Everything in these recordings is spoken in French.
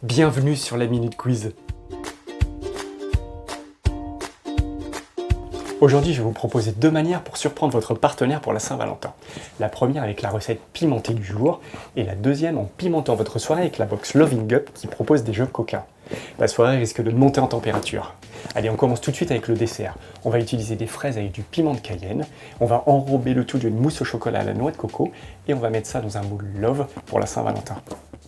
Bienvenue sur la Minute Quiz. Aujourd'hui, je vais vous proposer deux manières pour surprendre votre partenaire pour la Saint-Valentin. La première avec la recette pimentée du jour, et la deuxième en pimentant votre soirée avec la box Loving Up qui propose des jeux coquins. La soirée risque de monter en température. Allez, on commence tout de suite avec le dessert. On va utiliser des fraises avec du piment de Cayenne, on va enrober le tout d'une mousse au chocolat à la noix de coco, et on va mettre ça dans un moule Love pour la Saint-Valentin.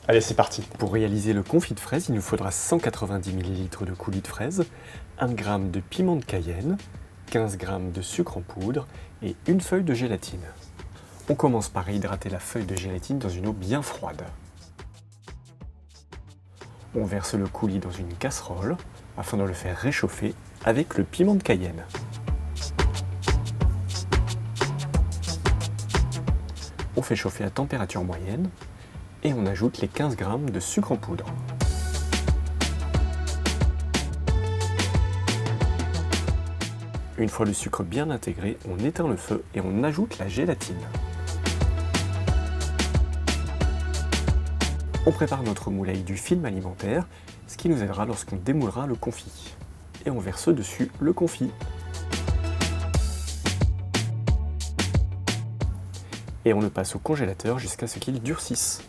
Allez, c'est parti. Pour réaliser le confit de fraises, il nous faudra 190 ml de coulis de fraises, 1 g de piment de Cayenne, 15 g de sucre en poudre et une feuille de gélatine. On commence par réhydrater la feuille de gélatine dans une eau bien froide. On verse le coulis dans une casserole afin de le faire réchauffer avec le piment de Cayenne. On fait chauffer à température moyenne et on ajoute les 15 g de sucre en poudre. Une fois le sucre bien intégré, on éteint le feu et on ajoute la gélatine. On prépare notre moule avec du film alimentaire, ce qui nous aidera lorsqu'on démoulera le confit. Et on verse dessus le confit. Et on le passe au congélateur jusqu'à ce qu'il durcisse.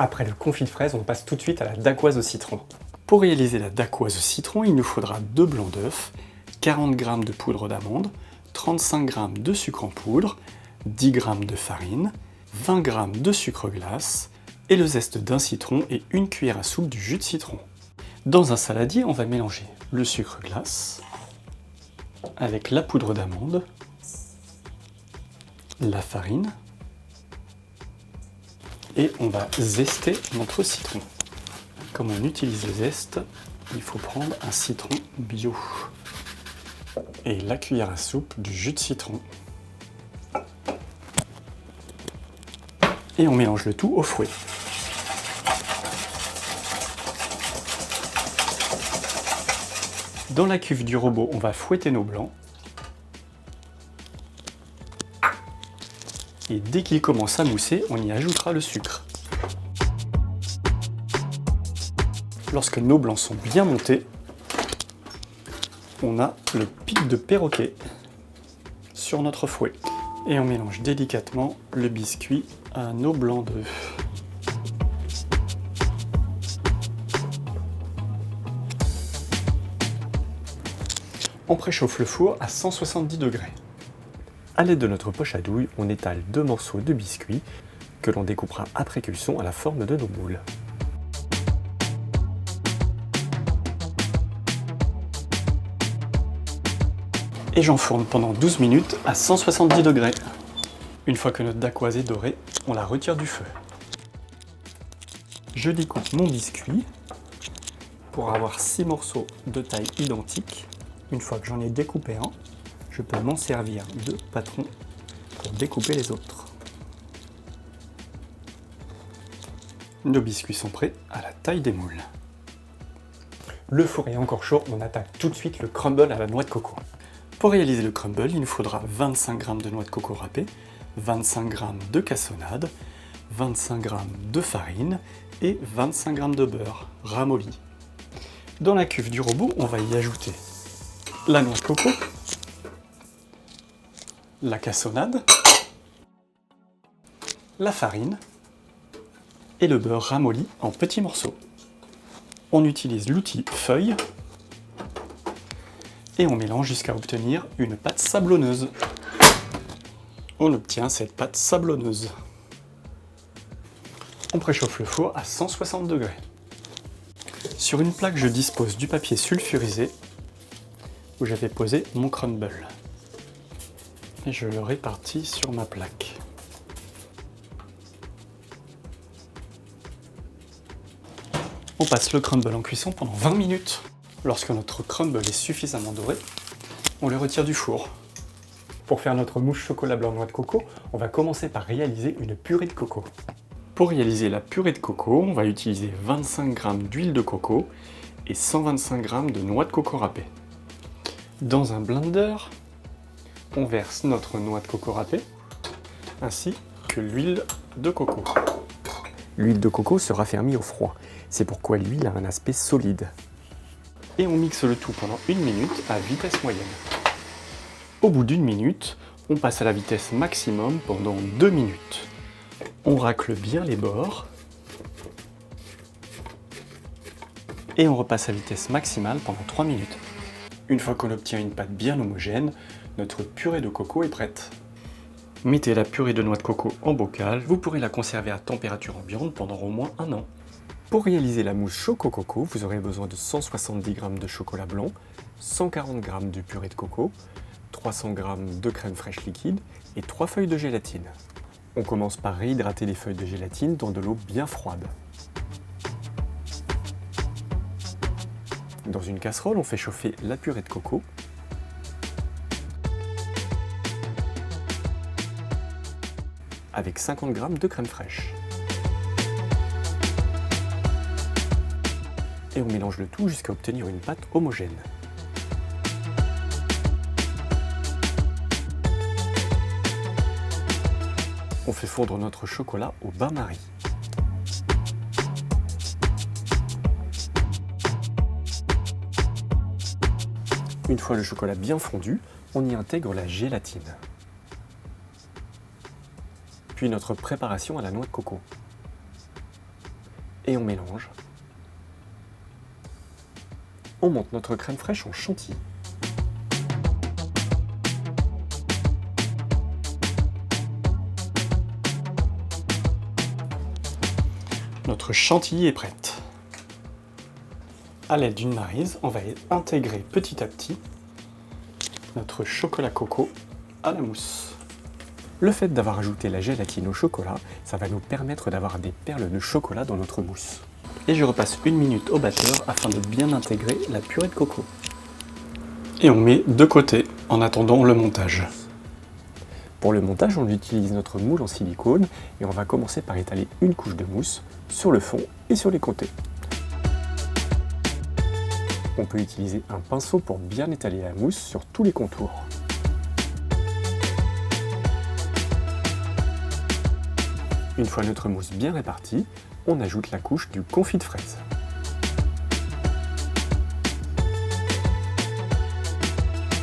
Après le confit de fraises, on passe tout de suite à la dacquoise au citron. Pour réaliser la dacquoise au citron, il nous faudra 2 blancs d'œufs, 40 g de poudre d'amande, 35 g de sucre en poudre, 10 g de farine, 20 g de sucre glace et le zeste d'un citron et une cuillère à soupe du jus de citron. Dans un saladier, on va mélanger le sucre glace avec la poudre d'amande, la farine et on va zester notre citron. Comme on utilise le zeste, il faut prendre un citron bio. Et la cuillère à soupe du jus de citron. Et on mélange le tout au fouet. Dans la cuve du robot, on va fouetter nos blancs. Et dès qu'il commence à mousser, on y ajoutera le sucre. Lorsque nos blancs sont bien montés, on a le pic de perroquet sur notre fouet. Et on mélange délicatement le biscuit à nos blancs d'œufs. On préchauffe le four à 170 degrés. A l'aide de notre poche à douille, on étale 2 morceaux de biscuit que l'on découpera après cuisson à la forme de nos moules. Et j'enfourne pendant 12 minutes à 170 degrés. Une fois que notre dacquoise est dorée, on la retire du feu. Je découpe mon biscuit pour avoir 6 morceaux de taille identique. Une fois que j'en ai découpé un, je peux m'en servir de patron pour découper les autres. Nos biscuits sont prêts à la taille des moules. Le four est encore chaud, on attaque tout de suite le crumble à la noix de coco. Pour réaliser le crumble, il nous faudra 25 g de noix de coco râpée, 25 g de cassonade, 25 g de farine et 25 g de beurre ramolli. Dans la cuve du robot, on va y ajouter la noix de coco, la cassonade, la farine et le beurre ramolli en petits morceaux. On utilise l'outil feuille et on mélange jusqu'à obtenir une pâte sablonneuse. On obtient cette pâte sablonneuse. On préchauffe le four à 160 degrés. Sur une plaque, je dispose du papier sulfurisé où j'avais posé mon crumble. Et je le répartis sur ma plaque. On passe le crumble en cuisson pendant 20 minutes. Lorsque notre crumble est suffisamment doré, on le retire du four. Pour faire notre mousse chocolat blanc noix de coco, on va commencer par réaliser une purée de coco. Pour réaliser la purée de coco, on va utiliser 25 g d'huile de coco et 125 g de noix de coco râpée. Dans un blender, on verse notre noix de coco râpée ainsi que l'huile de coco. L'huile de coco se raffermit au froid. C'est pourquoi l'huile a un aspect solide. Et on mixe le tout pendant 1 minute à vitesse moyenne. Au bout d'1 minute, on passe à la vitesse maximum pendant 2 minutes. On racle bien les bords. Et on repasse à vitesse maximale pendant 3 minutes. Une fois qu'on obtient une pâte bien homogène, notre purée de coco est prête. Mettez la purée de noix de coco en bocal, vous pourrez la conserver à température ambiante pendant au moins 1 an. Pour réaliser la mousse Choco Coco, vous aurez besoin de 170 g de chocolat blanc, 140 g de purée de coco, 300 g de crème fraîche liquide et 3 feuilles de gélatine. On commence par réhydrater les feuilles de gélatine dans de l'eau bien froide. Dans une casserole, on fait chauffer la purée de coco. Avec 50 g de crème fraîche. Et on mélange le tout jusqu'à obtenir une pâte homogène. On fait fondre notre chocolat au bain-marie. Une fois le chocolat bien fondu, on y intègre la gélatine. Puis notre préparation à la noix de coco. Et on mélange. On monte notre crème fraîche en chantilly. Notre chantilly est prête. À l'aide d'une maryse, on va intégrer petit à petit notre chocolat coco à la mousse. Le fait d'avoir ajouté la gélatine au chocolat, ça va nous permettre d'avoir des perles de chocolat dans notre mousse. Et je repasse 1 minute au batteur afin de bien intégrer la purée de coco. Et on met de côté en attendant le montage. Pour le montage, on utilise notre moule en silicone et on va commencer par étaler une couche de mousse sur le fond et sur les côtés. On peut utiliser un pinceau pour bien étaler la mousse sur tous les contours. Une fois notre mousse bien répartie, on ajoute la couche du confit de fraise.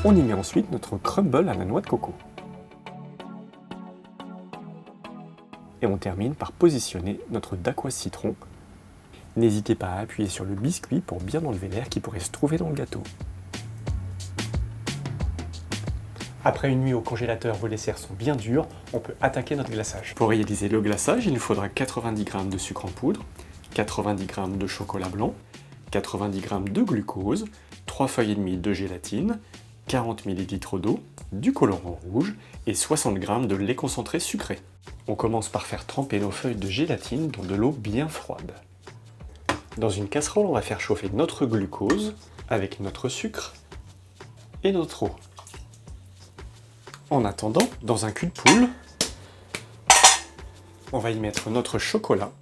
On y met ensuite notre crumble à la noix de coco. Et on termine par positionner notre dacquoise citron. N'hésitez pas à appuyer sur le biscuit pour bien enlever l'air qui pourrait se trouver dans le gâteau. Après une nuit au congélateur, vos desserts sont bien durs, on peut attaquer notre glaçage. Pour réaliser le glaçage, il nous faudra 90 g de sucre en poudre, 90 g de chocolat blanc, 90 g de glucose, 3 feuilles et demie de gélatine, 40 ml d'eau, du colorant rouge et 60 g de lait concentré sucré. On commence par faire tremper nos feuilles de gélatine dans de l'eau bien froide. Dans une casserole, on va faire chauffer notre glucose avec notre sucre et notre eau. En attendant, dans un cul de poule, on va y mettre notre chocolat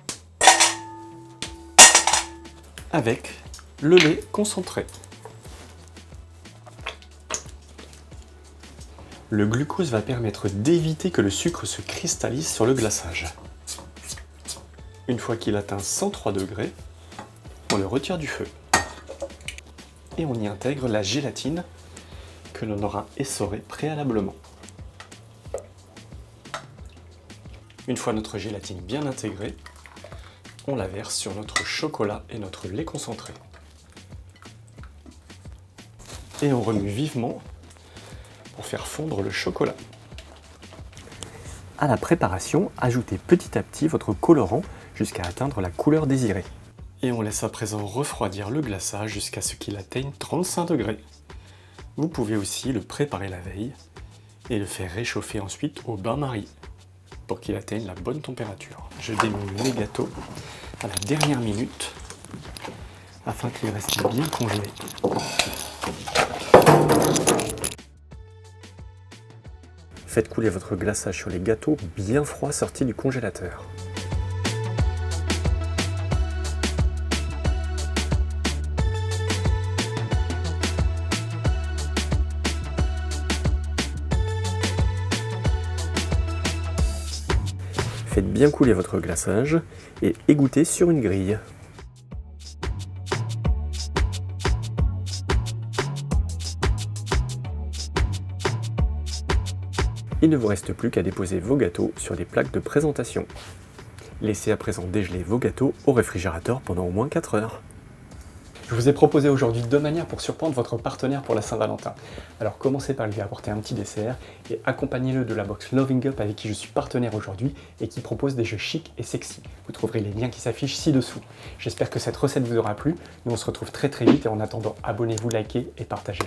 avec le lait concentré. Le glucose va permettre d'éviter que le sucre se cristallise sur le glaçage. Une fois qu'il atteint 103 degrés, on le retire du feu. Et on y intègre la gélatine que l'on aura essorée préalablement. Une fois notre gélatine bien intégrée, on la verse sur notre chocolat et notre lait concentré. Et on remue vivement pour faire fondre le chocolat. À la préparation, ajoutez petit à petit votre colorant jusqu'à atteindre la couleur désirée. Et on laisse à présent refroidir le glaçage jusqu'à ce qu'il atteigne 35 degrés. Vous pouvez aussi le préparer la veille et le faire réchauffer ensuite au bain-marie pour qu'il atteigne la bonne température. Je démoule les gâteaux à la dernière minute afin qu'ils restent bien congelés. Faites couler votre glaçage sur les gâteaux bien froids sortis du congélateur. Faites bien couler votre glaçage et égouttez sur une grille. Il ne vous reste plus qu'à déposer vos gâteaux sur des plaques de présentation. Laissez à présent dégeler vos gâteaux au réfrigérateur pendant au moins 4 heures. Je vous ai proposé aujourd'hui 2 manières pour surprendre votre partenaire pour la Saint-Valentin. Alors commencez par lui apporter un petit dessert et accompagnez-le de la box Loving Up avec qui je suis partenaire aujourd'hui et qui propose des jeux chics et sexy. Vous trouverez les liens qui s'affichent ci-dessous. J'espère que cette recette vous aura plu. Nous on se retrouve très vite et en attendant, abonnez-vous, likez et partagez.